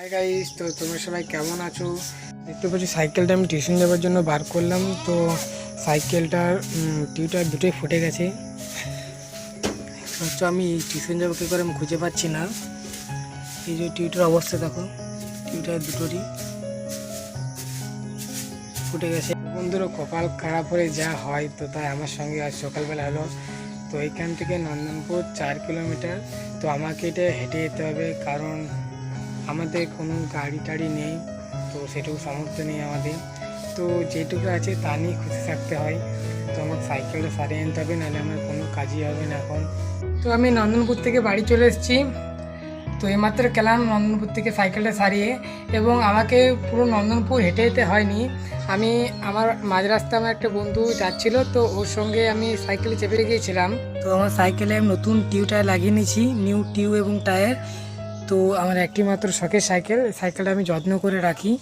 Hi guys, তো তোমরা সবাই কেমন আছো? দেখতে পাচ্ছি সাইকেলটা আমি টিউশন যাওয়ার জন্য বার করলাম। তো সাইকেলটার টিউটার দুটোই ফুটে গেছে। হচ্ছে আমি টিউশন যাবো কী করে আমি খুঁজে পাচ্ছি না। এই যে টিউটার অবস্থা দেখো, টিউটার দুটোরই ফুটে গেছে। বন্ধুরা কপাল খারাপ হয়ে যা হয়, তো তাই আমার সঙ্গে আজ সকালবেলা হলো। তো এইখান থেকে নন্দনপুর 4 কিলোমিটার। তো আমাকে এটা হেঁটে যেতে হবে, কারণ আমাদের কোনো গাড়ি টাড়ি নেই, তো সেটুকু সামর্থ্য নেই আমাদের। তো যেটুকু আছে তা নিয়ে খুশি থাকতে হয়। তো আমার সাইকেলটা সারিয়ে আনতে হবে, নাহলে আমার কোনো কাজই হবে না এখন। তো আমি নন্দনপুর থেকে বাড়ি চলে এসেছি। তো এইমাত্র গেলাম নন্দনপুর থেকে সাইকেলটা সারিয়ে, এবং আমাকে পুরো নন্দনপুর হেঁটে যেতে হয়নি। আমি আমার মাঝ রাস্তায় আমার একটা বন্ধু যাচ্ছিল, তো ওর সঙ্গে আমি সাইকেলে চেপে গিয়েছিলাম। তো আমার সাইকেলে আমি নতুন টিউ টায়ার লাগিয়ে নিয়েছি, নিউ টিউ এবং টায়ার। তো আমার একটি মাত্র শখের সাইকেলটা আমি যত্ন করে রাখি।